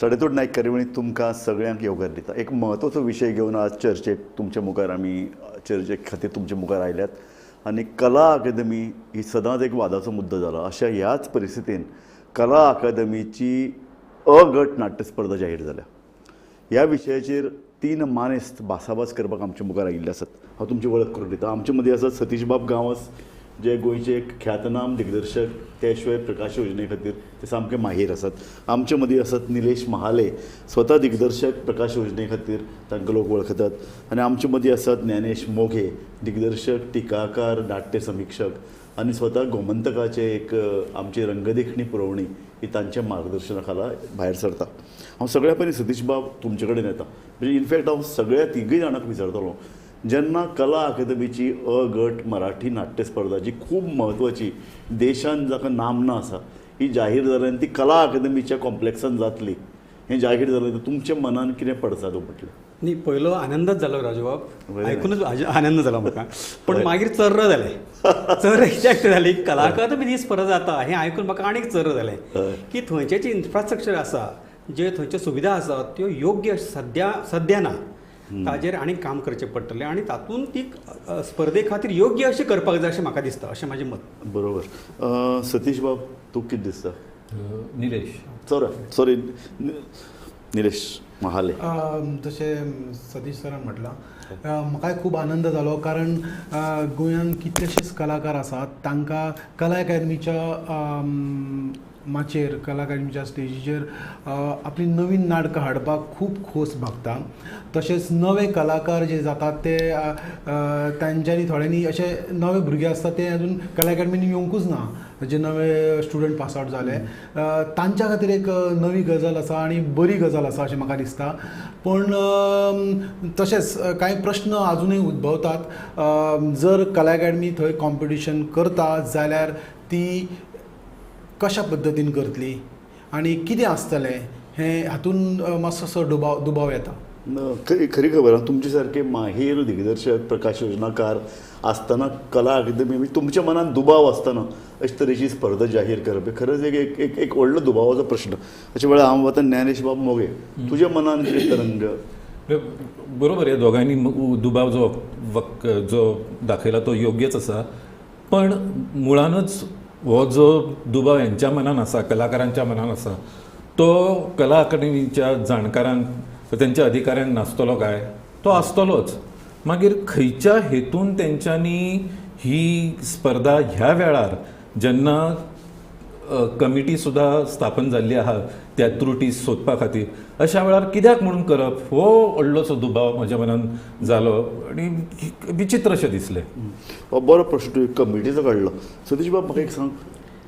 सडेतोड नायक कार्यावळी तुमकां सगळ्यांक येवकार दिता. एक म्हत्वाचो विशय घेवन आज चर्चेक तुमच्या मुखार आमी चर्चे खातीर तुमच्या मुखार आयल्यात आनी कला अकादमी ही सदांच एक वादाचो मुद्दो जाला. अशा ह्याच परिस्थितीन कला अकादमीची अ गट नाट्य स्पर्धा जाहीर जाल्या. ह्या विशयाचेर 3 मानेस्त भासाभास करपाक आमच्या मुखार आयिल्ले आसात. हांव तुमची वळख करून दिता. आमचे मदीं आसात सतीश बाब गांवस, जे गोंयचे एक ख्यातनाम दिग्दर्शक, ते शिवाय प्रकाश योजने खातीर ते सामके माहीर आसात. आमचे मदीं आसात निलेश महाले, स्वता दिग्दर्शक, प्रकाश योजने खातीर तांकां लोक वळखतात. आनी आमचे मदीं आसात ज्ञानेश मोघे, दिग्दर्शक, टिकाकार, नाट्य समीक्षक आनी स्वता गोमंतकाचे एक आमची रंगदेखणी पुरवणी ही तांच्या मार्गदर्शना खाला भायर सरता. हांव सगळ्या पयलीं सतीश बाब तुमचे कडेन येता. म्हणजे इनफॅक्ट हांव सगळ्या तिगूय जाणांक विचारतलो, जेन्ना कला अकादमीची अ गट मराठी नाट्य स्पर्धा जी खूब म्हत्वाची देशान जाका नामना आसा ही जाहीर जाली आनी ती कला अकादमीच्या कॉम्प्लेक्सान जातली हें जाहीर जालें, तर तुमच्या मनान कितें पडसा तो म्हटलें? न्ही, पयलो आनंदच जालो राजूबाब, आयकूनच आनंद जाला म्हाका. पण मागीर चर्र जालें. चर्र कित्याक जाली, कला अकादमी ही स्पर्धा जाता हें आयकून म्हाका आनीक चर्र जालें की थंयचे जे इन्फ्रास्ट्रक्चर आसा, जे थंयच्यो सुविधा आसा त्यो योग्य सद्या ना. ताजेर आनीक काम करचें पडटलें आनी तातूंत ती स्पर्धे खातीर योग्य अशें करपाक जाय अशें म्हाका दिसता, अशें म्हाजें मत. बरोबर. सतीश बाब, तूं कितें दिसता? निलेश सॉरी निलेश महाले. जशें सतीश सरान म्हटलां, म्हाकाय खूब आनंद जालो, कारण गोंयांत कितलेशेच कलाकार आसात, तांकां कला अकादमीच्या माचेर, कला अकादमीच्या स्टेजीचेर आपली नवीन नाटकां हाडपाक खूब खोस भागता. तशेंच नवे कलाकार जे जातात ते तांच्यांनी थोड्यांनी अशे नवे भुरगे आसतात ते अजून कला अकादमीनी येवंकूच ना, जे नवे स्टुडंट पास आवट जाले, तांच्या खातीर एक नवी गजाल आसा आनी बरी गजाल आसा अशें म्हाका दिसता. पण तशेंच कांय प्रश्न आजुनूय उद्भवतात. जर कला अकादमी थंय कॉम्पिटिशन करता जाल्यार ती कशा पद्दतीन करतली आनी कितें आसतलें हें हातूंत मातसोसो दुबाव येता. खरी खबर आहा, तुमचे सारके माहीर दिग्दर्शक, प्रकाश योजनाकार आसतना कला अकादमी तुमच्या मनात दुबाव आसतना अशे तरेची स्पर्धा जाहीर करप खरंच एक एक व्हडलो दुबावाचो प्रश्न. अशे वेळार हांव वता ज्ञानेश बाब मोगे, तुज्या मनान कितें तरंग? बरोबर, हे दोगांनी दुबाव जो दाखयला तो योग्यच आसा. पण मुळानच हो जो दुबाव यांच्या मनान आसा, कलाकारांच्या मनान आसा, तो कला अकादमीच्या जाणकारांक, त्यांच्या अधिकाऱ्यांक नासतलो काय? तो आसतलोच. मागीर खंयच्या हेतून तेंच्यांनी ही स्पर्धा ह्या वेळार, जेन्ना कमिटी सुद्धा स्थापन जाल्ली आहा त्या त्रुटी सोदपा खातीर, अशा वेळार कित्याक म्हणून करप, हो व्हडलोसो दुबाव म्हज्या मनान जालो आनी विचित्र अशें दिसलें. हो बरो प्रश्न तुवें कमिटीचो काडलो. सतीश बाब, म्हाका एक सांग,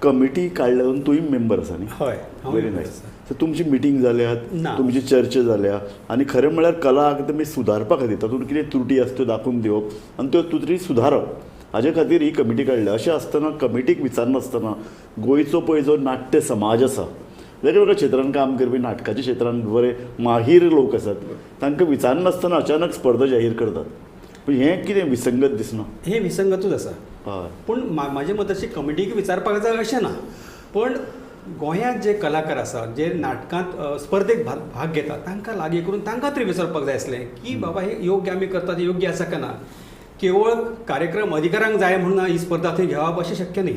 कमिटी काडल्या तुवें मेंबर आसा न्ही? हय, व्हेरी नायस. तर तुमची मिटींग जाल्यात, तुमची चर्चा जाल्या आनी खरें म्हळ्यार कला अकादमी सुदारपा खातीर तातूंत कितें त्रुटी आसा त्यो दाखोवन दिवप आनी त्यो त्रुटी सुदारप, हाजे खातीर ही कमिटी काडल्या. अशें आसतना कमिटीक विचारनासतना गोंयचो पळय जो नाट्य समाज आसा, वेगवेगळ्या क्षेत्रांत काम करपी, नाटकाच्या क्षेत्रांत बरे माहीर लोक आसात, तांकां विचारनासतना अचानक स्पर्धा जाहीर करतात. पूण हें कितें विसंगत दिसना? हें विसंगतूच आसा. हय, पूण म्हाजे मत अशी कमिटीक विचारपाक जाय अशें ना. पण गोंयांत जे कलाकार आसा, जे नाटकांत स्पर्धेक भाग घेतात, तांकां लागीं करून तांकां तरी विचारपाक जाय आसलें की बाबा हे योग्य आमी करतात, हे योग्य आसा काय ना. केवळ कार्यक्रम अधिकाऱ्यांक जाय म्हणून ही स्पर्धा थंय घेवप अशें शक्य न्ही.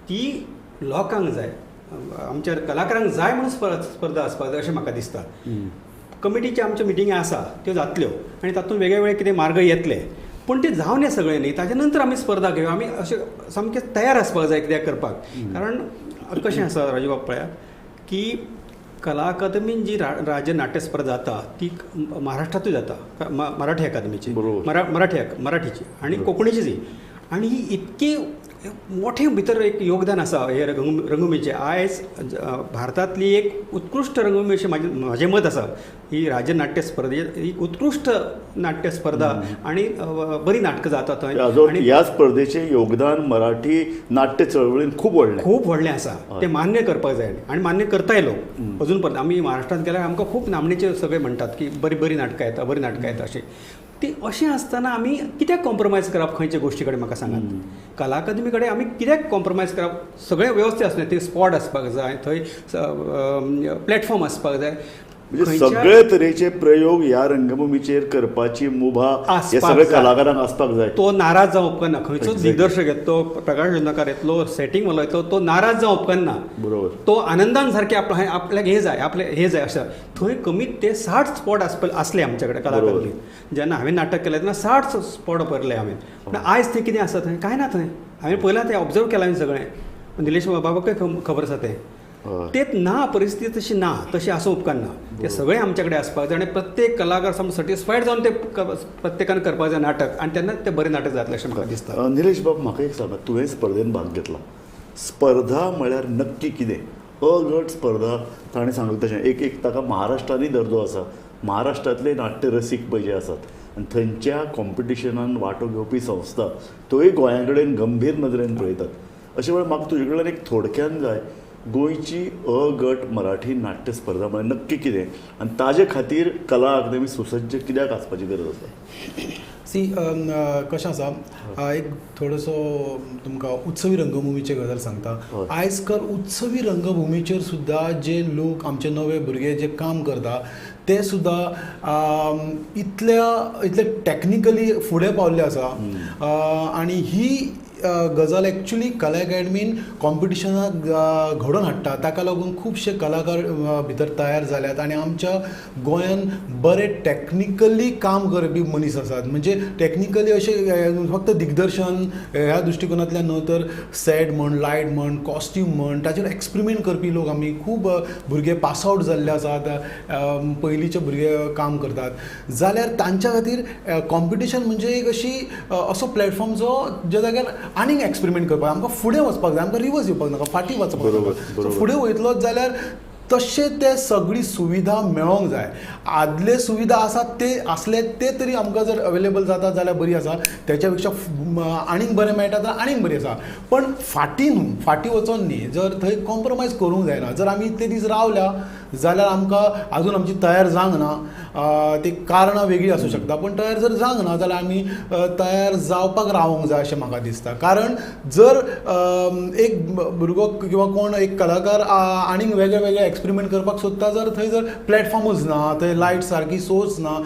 ती लोकांक जाय, आमच्या कलाकारांक जाय म्हणून स्पर्धा आसपाक जाय अशें म्हाका दिसता. कमिटीच्या आमच्या मिटिंगा आसा त्यो जातल्यो आनी तातूंत वेगळे वेगळे कितें मार्ग येतले. पण ते जावन सगळें न्ही, ताच्या नंतर आमी स्पर्धा घेवया. आमी अशें सामकें तयार आसपाक जाय कित्याक करपाक. कारण कशें आसा राजूबाब, पळया की कला अकादमीन जी राज्य नाट्य स्पर्धा जाता ती महाराष्ट्रांतूय जाता, मराठी अकादमीची, मराठीची आणि कोंकणीची. आणि ही इतकी मोठें भितर एक योगदान आसा हे रंगभुमीचें. आयज भारतांतली एक उत्कृश्ट रंगभूमी अशें म्हाजें मत आसा. ही राज्य नाट्य स्पर्धे ही उत्कृश्ट नाट्य स्पर्धा आनी बरी नाटकां जाता थंय. आनी ह्या स्पर्धेचें योगदान मराठी नाट्य चळवळीन खूब व्हडलें आसा. तें मान्य करपाक जाय आनी मान्य करताय लोक अजून पर्यंत. आमी महाराष्ट्रांत गेल्यार आमकां खूब नामनेचे सगळे म्हणटात की बरी नाटकां येता, बरी नाटकां येता अशी. ती अशें आसतना आमी कित्याक कॉम्प्रोमायज करप खंयचे गोश्टी कडेन म्हाका सांगात. कला अकादमी कडेन आमी कित्याक कॉम्प्रोमायज करप. सगळें वेवस्थीत आसलें, थंय स्पॉट आसपाक जाय, थंय प्लॅटफॉर्म आसपाक जाय. म्हणजे सगळे तरेचे प्रयोग ह्या रंगभुमीचेर करपाची मुभा हे आसपाक सगळे जाय. कलाकारांक आसपाक जाय. तो नाराज जावं उपकारना. खंयचोच Exactly. दिग्दर्शक येतलो, प्रकाश जुन्नरकार येतलो, सेटींग वालो येतलो, तो नाराज जावं उपकारना. बरोबर. तो आनंदान सारके आपल्याक हे जाय, आपले हे जाय अशें. थंय कमीत ते 60 स्पॉट आसले आमचे कडेन कला बरोबर. अकादमींत. जेन्ना हांवें नाटक केलें तेन्ना 60 स्पॉट भरले हांवें. पूण आयज थंय कितें आसा थंय कांय ना. थंय हांवें पयलां तें ऑब्जर्व केलां हांवें सगळें. निलेश बाबाकय खबर आसा तें. हय. तेच ना, परिस्थिती तशी ना, तशी आसूं उपकारना. ते सगळे आमचे कडेन आसपाक जाय आनी प्रत्येक कलाकार सामको सॅटिस्फायड जावन ते प्रत्येकान करपाक जाय नाटक, आनी तेन्ना तें बरें नाटक जातलें अशें म्हाका दिसता. निलेश बाब, म्हाका एक सांगात, तुवें स्पर्धेन भाग घेतला. स्पर्धा म्हळ्यार नक्की कितें? अ गट स्पर्धा ताणें सांगलें तशें एक ताका महाराष्ट्रानूय दर्जो आसा. महाराष्ट्रांतले नाट्य रसीक पळय जे आसात आनी थंयच्या कॉम्पिटिशनान वांटो घेवपी संस्था त्योय गोंया कडेन गंभीर नदरेन पळयतात. अशे वेळार म्हाका तुजे कडल्यान एक थोडक्यान जाय, गोंयची अ गट मराठी नाट्य स्पर्धा म्हळ्यार नक्की कितें आनी ताजे खातीर कला अकादमी सुसज्ज कित्याक आसपाची गरज आसा? सी कशें आसा, एक थोडोसो तुमकां उत्सवी रंगभुमीची गजाल सांगता. हय. आयज काल उत्सवी रंगभुमीचेर सुद्दां जे लोक, आमचे नवे भुरगे जे काम करता ते सुद्दां इतले टॅक्निकली फुडें पावल्ले आसा. आनी ही गजाल एक्चुली कला अकॅडमीन कॉम्पिटिशनाक घडोवन हाडटा. ताका लागून खुबशे कलाकार भितर तयार जाल्यात आनी आमच्या गोंयान बरे टॅक्निकली काम करपी मनीस आसात. म्हणजे टॅक्निकली अशें फक्त दिग्दर्शन ह्या दृश्टिकोनांतल्यान न्हू, तर सेट म्हण, लायट म्हण, कॉस्ट्यूम म्हण, ताचेर एक्सपेरिमेंट करपी लोक आमी खूब भुरगे पास आवट जाल्ले आसात. पयलींचे भुरगे काम करतात जाल्यार तांच्या खातीर कॉम्पिटिशन म्हणजे एक अशी असो प्लॅटफॉर्म ज्या जाग्यार आनीक एक्सपेरिमेंट करपाक आमकां फुडें वचपाक जाय. आमकां रिवर्स येवपाक नाका, फाटीं वचपाक बरोबर, नाका. बरोबर. फुडें वयतलोच जाल्यार तशें ते सगळी सुविधा मेळोंक जाय. आदले सुविधा आसात ते आसले ते तरी आमकां जर अवेलेबल जाता जाल्यार बरी आसा. त्याच्या पेक्षा आनीक बरें मेळटा जाल्यार आनीक बरी आसा. पण फाटीं वचोन न्ही, जर थंय कॉम्प्रोमायज करूंक जायना. जर आमी इतले दीस रावल्या जाल्यार आमकां आजून आमची तयार जावंक ना. ती कारणां वेगळी आसूं शकता, पण तयार जर जावंक ना जाल्यार आमी तयार जावपाक रावंक जाय अशें म्हाका दिसता. कारण जर एक भुरगो किंवा कोण एक कलाकार आनीक वेगळे वेगळे एक्सपेरिमेंट करपाक सोदता, जर थंय जर प्लॅटफॉर्मूच ना, थंय लायट सारकी सोर्स ना,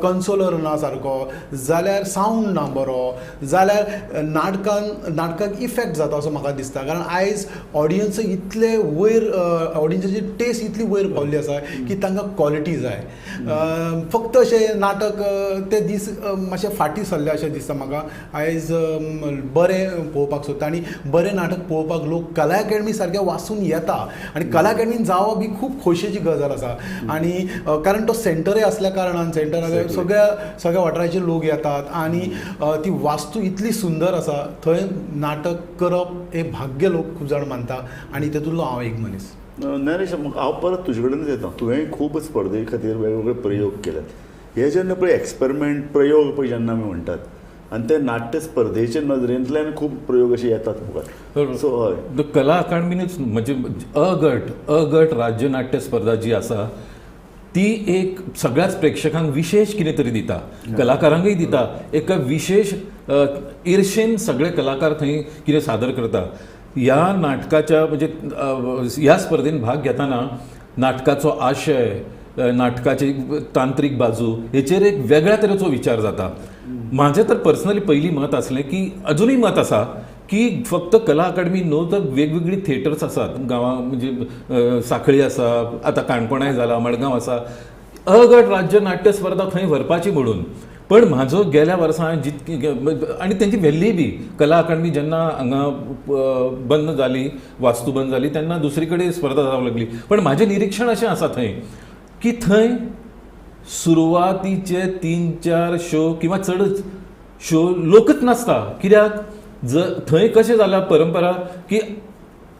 कन्सोलर ना सारको, जाल्यार सावंड ना बरो, जाल्यार नाटकाक इफेक्ट जाता असो म्हाका दिसता. कारण आयज ऑडियन्स इतले वयर, ऑडियन्साची टेस्ट इतली वयर पावल्ली आसा की तांकां क्वॉलिटी जाय. फक्त अशें नाटक ते दीस मातशें फाटीं सरले अशें दिसता म्हाका. आयज बरें पळोवपाक सोदता आनी बरें नाटक पळोवपाक लोक कला अकॅडमी सारकें वाचून येता. आनी कला अकॅडमीन जावप ही खूब खोशयेची गजाल आसा. आनी कारण तो सेंटरय आसल्या कारणान सेंटराक सगळ्या वाठाराचे लोक येतात आनी ती वास्तू इतली सुंदर आसा. थंय नाटक करप हे भाग्य लोक खूब जाण मानता आनी तातूंतलो हांव एक मनीस. ज्ञानेश, हांव परत तुजे कडेनच येता. तुवें खूब स्पर्धे खातीर वेगवेगळे प्रयोग केल्यात. हे जेन्ना पळय एक्सपेरिमेंट प्रयोग पळय जेन्ना आमी म्हणटात आनी ते नाट्य स्पर्धेच्या नदरेंतल्यान खूब प्रयोग अशे येतात मुखार. सो हय, कला अकादमीनूच म्हणजे अ गट राज्य नाट्य स्पर्धा जी आसा ती एक सगळ्याच प्रेक्षकांक विशेष कितें तरी दिता, कलाकारांकय दिता. एका विशेष इर्शेन सगळे कलाकार थंय कितें सादर करता. ह्या नाटकाच्या म्हणजे ह्या स्पर्धेन भाग घेताना नाटकाचो आशय, नाटकाची तांत्रीक बाजू हेचेर एक वेगळ्या तरेचो विचार जाता. माझें तर पर्सनली पयलीं मत आसलें की अजुनूय मत आसा की फक्त कला अकादमी न्हू तर वेगवेगळी थिएटर्स आसात गांवां, म्हणजे सांखळी आसा, आतां काणकोणाय जाला, मडगांव आसा, अ गट राज्य नाट्य स्पर्धा थंय व्हरपाची म्हणून. पण म्हाजो गेल्या वर्सां जितकी आनी तेंची व्हेल्ली बी कला अकादमी जेन्ना हांगा बंद जाली, वास्तू बंद जाली, तेन्ना दुसरी कडेन स्पर्धा जावंक लागली. पण म्हाजें निरीक्षण अशें आसा थंय की थंय सुरवातीचे 3-4 शो किंवा चडच शो लोकच नासता. कित्याक थंय कशें जाला परंपरा की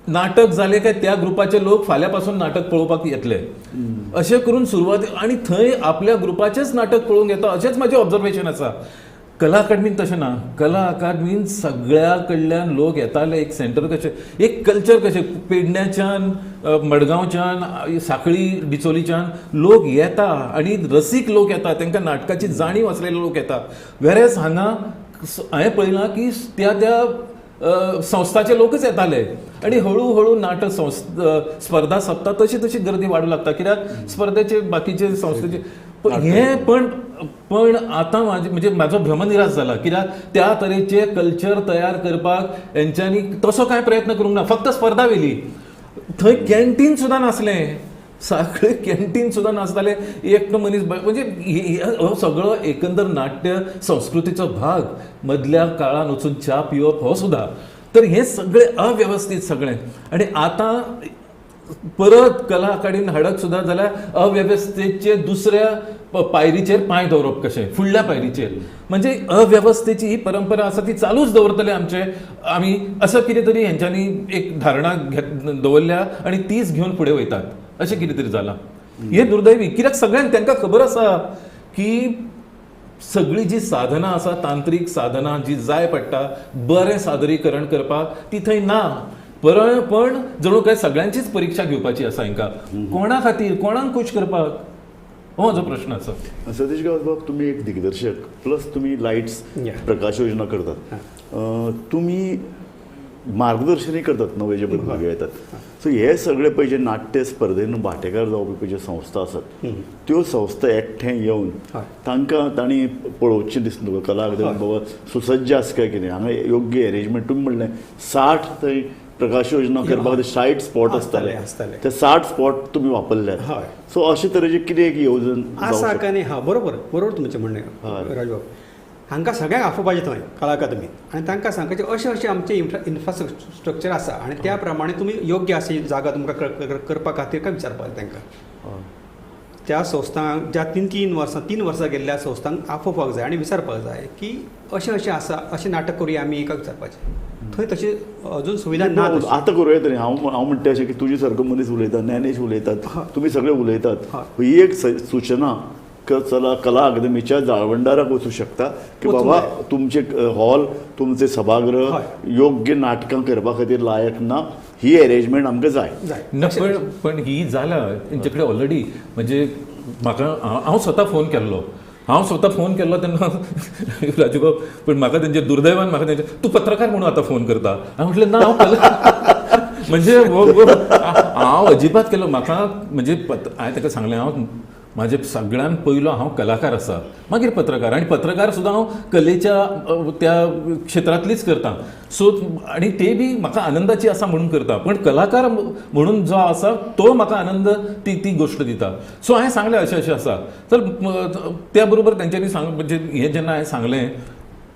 नाटक जालें काय त्या ग्रुपाचे लोक फाल्यां पासून नाटक पळोवपाक येतले अशें करून सुरवात. आनी थंय आपल्या ग्रुपाचेंच नाटक पळोवंक येता अशेंच म्हाजें ऑब्जर्वेशन आसा. कला अकादमीन तशें ना. कला अकादमीन सगळ्या कडल्यान लोक येताले, एक सेंटर कशें, एक कल्चर कशें, पेडण्याच्यान, मडगांवच्यान, सांखळी डिचोलीच्यान लोक येता आनी रसीक लोक येता, तांकां नाटकाची जाणीव आसलेले लोक येता. वेरेज हांगा हांवें पळयलां की त्या संस्थाचे लोकच येताले आनी हळू नाटक स्पर्धा सोंपता तशी गर्दी वाडूं लागता. कित्याक स्पर्धेचे बाकीचे संस्थेचे पण आतां म्हणजे म्हाजो भ्रमनिरास जाला. कित्याक त्या तरेचे कल्चर तयार करपाक हेंच्यांनी तसो कांय प्रयत्न करूंक ना. फक्त स्पर्धा वेली. थंय कॅन्टीन सुद्दां नासलें. सगळे कॅन्टीन सुद्दां नासताले. एकटो मनीस म्हणजे हो सगळो एकंदर नाट्य संस्कृतीचो भाग. मदल्या काळान वचून च्या पिवप हो सुद्दां. तर हे सगळे अव्यवस्थीत सगळें. आनी आतां परत कला अकादमीन हाडत सुद्दां जाल्यार अव्यवस्थेचे दुसऱ्या पायरीचेर पांय दवरप कशें, फुडल्या पायरीचेर. म्हणजे अव्यवस्थेची ही परंपरा आसा ती चालूच दवरतले आमी असं कितें तरी हेंच्यांनी एक धारणा दवरल्या आनी तीच घेवन फुडें वयतात अशें कितें तरी जालां. हे दुर्दैवी. कित्याक सगळ्यांक तांकां खबर आसा की सगळी जी साधना आसा, तांत्रीक साधना जी जाय पडटा बरें सादरीकरण करपाक, ती थंय ना. पण जणू काय सगळ्यांचीच परीक्षा घेवपाची आसा हांकां. कोणा खातीर, कोणाक खूश करपाक, हो म्हजो प्रश्न आसा. सतीश गावस, तुम्ही एक दिग्दर्शक प्लस तुम्ही लाईट्स प्रकाश योजना करतात. तुम्ही मार्गदर्शनही करतात नवे जे भुरगे येतात. सो हे सगळे पळय जे नाट्य स्पर्धेन वांटेकार जावपी पळय ज्यो संस्था आसात त्यो संस्था एकठांय येवन तांणी पळोवचें दिसता तुका कला अकादमी बाबा सुसज्ज आसा काय कितें, हांगा योग्य अरेंजमेंट. तुमी म्हणलें 60 थंय प्रकाश योजना करपाक 60 स्पॉट आसताले. ते 60 स्पॉट तुमी वापरल्यात. सो अशे तरेचे कितें एक येवजण आसा काय न्ही. हा बरोबर तुमचें म्हणणें राजबाब. हांकां सगळ्यांक आफो पाहिजे थंय कला अकादमीत आनी तांकां सांगपाचें अशें आमचें इन्फ्रास्ट्रक्चर आसा आनी त्या प्रमाणे तुमी योग्य अशी जागा तुमकां करपा खातीर काय विचारपाक तांकां. त्या संस्थांक ज्या 3 वर्सां गेल्ल्या संस्थांक आफोवपाक जाय आनी विचारपाक जाय की अशें आसा, अशें नाटक करुया आमी एका विचारपाचें. थंय तशी अजून सुविधा ना. आतां करूया तरी हांव म्हणटा अशें की तुजे सारको मनीस उलयता, ज्ञानेश उलयतात, तुमी सगळे उलयतात. ही एक सूचना चला कला अकादमीच्या जाळवंडाराक वचूं शकता की बाबा तुमचे हॉल, तुमचे सभागृह योग्य नाटकां करपा खातीर लायक ना. ही अरेंजमेंट आमकां जाय. पण ही जाला तेंचे कडेन ऑलरेडी. म्हणजे म्हाका हांव स्वता फोन केल्लो तेन्ना राजूबाब, पण म्हाका तेंचे दुर्दैवान तूं पत्रकार म्हणून आतां फोन करता. हांवें म्हटलें ना, हांव म्हणजे हांव अजिबात केलो. म्हाका म्हणजे हांवें ताका सांगलें हांव म्हाजे सगळ्यान पयलो हांव कलाकार आसा, मागीर पत्रकार. आनी पत्रकार सुद्दां हांव कलेच्या त्या क्षेत्रांतलीच करता. सो आनी ते बी म्हाका आनंदाची आसा म्हणून करता. पण कलाकार म्हणून जो आसा तो म्हाका आनंद ती गोश्ट दिता. सो हांवें सांगलें अशें आसा. तर त्या बरोबर तेंच्यांनी म्हणजे हें जेन्ना हांवें सांगलें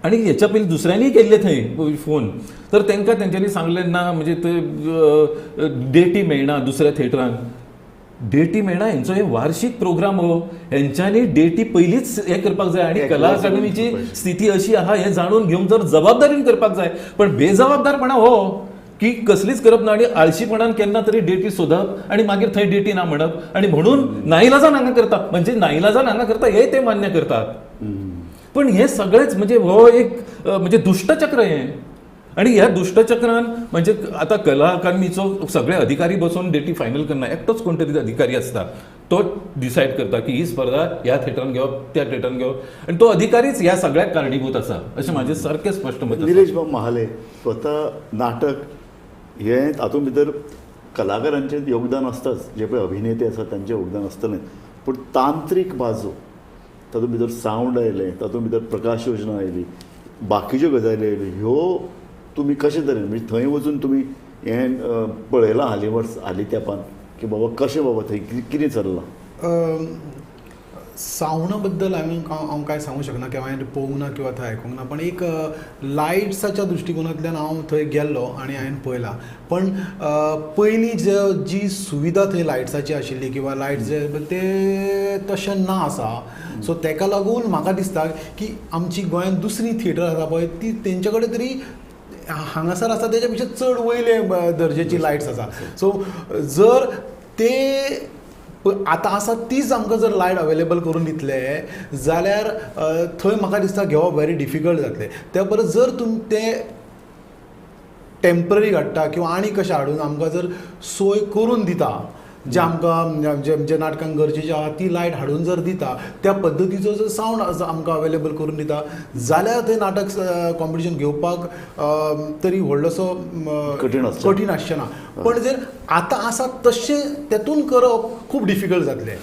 आनी हेच्या पयलीं दुसऱ्यांनी केल्ले थंय फोन, तर तांकां तेंच्यांनी सांगलें ना म्हणजे ते डेटी मेळना दुसऱ्या थिएटरान. डेटी मेळना, हेंचो हे वार्षिक प्रोग्राम हो, हेंच्यांनी डेटी पयलींच हें करपाक जाय. आनी कला अकादमीची स्थिती अशी आहा हें जाणून घेवंक जर जबाबदारीन करपाक जाय. पण बेजबाबदारपणा हो की कसलीच करप ना आनी आळशीपणान केन्ना तरी डेटी सोदप आनी मागीर थंय डेटी ना म्हणप. आनी म्हणून नाइलाजान हांगा करता. म्हणजे नाइलाजान हांगा करता हें ते मान्य करतात. पण हे सगळेच म्हणजे हो एक म्हणजे दुष्टचक्र हें. आणि ह्या दुष्टचक्रान म्हणजे आता कला अकादमीचो सगळे अधिकारी बसून डेटी फायनल करना. एकटोच कोण तरी अधिकारी आसता, तो डिसायड करता की ही स्पर्धा ह्या थिएटरान घेवप, त्या थिएटरान घेवप. आणि तो अधिकारीच ह्या सगळ्याक कारणीभूत आसा अशें म्हाजें सारकें स्पश्ट मत. निलेश बाब महाले, स्वता नाटक हें तातूंत भितर कलाकारांचें योगदान आसताच. जे पळय अभिनेते आसात तांचें योगदान आसतलें. पूण तांत्रीक बाजू, तातूंत भितर सावंड आयलें, तातूंत भितर प्रकाश योजना आयली, बाकीच्यो गजाली आयल्यो, ह्यो तुमी कशे तरेन म्हणजे थंय वचून तुमी हें पळयलां हालीं तेंपान की बाबा कशें बाबा थंय कितें चल्लां? सावंडा बद्दल हांव कांय सांगूंक शकना किंवा हांवें पळोवंक ना किंवा थंय आयकूंक ना. पण एक लायट्साच्या दृश्टिकोनांतल्यान हांव थंय गेल्लो आनी हांवें पळयलां. पण पयलीं जी सुविधा थंय लायट्साची आशिल्ली किंवा लायट्स ते तशें ना आसा. सो ताका लागून म्हाका दिसता की आमची गोंयांत दुसरी थिएटर आसा पळय ती तेंचे कडेन तरी हांगासर आसा तेच्या पेक्षा चड वयले दर्जेची लायट्स आसा. सो जर ते पण आतां आसा तीच आमकां जर लायट अवेलेबल करून दितले जाल्यार थंय म्हाका दिसता घेवप व्हेरी डिफिकल्ट जातलें. त्या परस जर तुमी ते टेम्पररी हाडटा किंवा आनी कशें हाडून आमकां जर सोय करून दिता जे आमकां जे नाटकांक गरजेचें आहा ती लायट हाडून जर दिता, त्या पद्दतीचो जर सावंड आमकां अवेलेबल करून दिता जाल्यार थंय नाटक कॉम्पिटिशन घेवपाक तरी व्हडलोसो कठीण आसचें ना. पण जर आतां आसा तशें तेतून करप खूब डिफिकल्ट जातलें.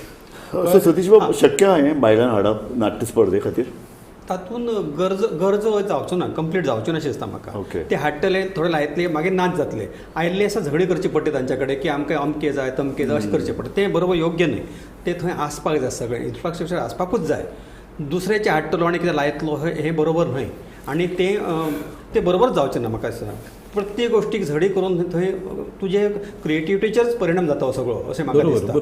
सो सतीश बाब शक्य आहे बायलांक हाडप नाट्य स्पर्धे खातीर? तातूंत गरज जावचो ना, कंप्लीट जावचें अशें दिसता म्हाका. Okay. ते हाडटले थोडे लायतले मागीर नाच जातले. आयिल्ले आसा झगडी करची पडटा तांच्या कडेन की आमकां अमके जाय तमके जाय अशें करचें पडटा. तें बरोबर योग्य न्हय. ते थंय आसपाक जाय, सगळें इन्फ्रास्ट्रक्चर आसपाकूच जाय. दुसऱ्याचे हाडटलो आनी कितें लायतलो हें बरोबर न्हय. आनी तें बरोबर जावचें ना म्हाका दिसता. प्रत्येक गोष्टीक झडी करून थंय तुजे क्रिएटिविटीचेच परिणाम जाता हो सगळो अशें म्हाका दिसता.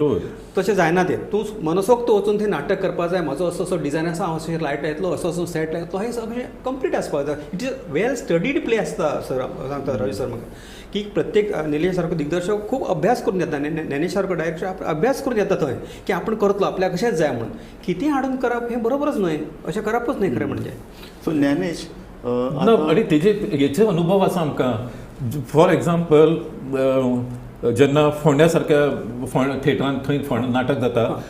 तशें जायना तें. तूं मनसोक्त वचून थंय नाटक करपाक जाय, म्हजो असो डिझायन आसा, हांव अशें लायट येतलो, असो सेट येतलो, हें सगळें कंप्लीट आसपाक जाय. It is well studied play आसता सर, सांगता रवी सर म्हाका, की प्रत्येक निलेश सारको दिग्दर्शक खूब अभ्यास करून येता, ज्ञानेश सारको डायरेक्टर अभ्यास करून येता थंय की आपण करतलो, आपल्याक कशेंच जाय म्हणून. कितें हाडून करप हें बरोबरच न्हय, अशें करपूच न्हय खरें म्हणजे. सो ज्ञानेश आणि हेचे अनुभव आसा आमकां. फॉर एक्झाम्पल जेन्ना फोंड्या सारक्या थिएटरांत थंय नाटक जाता,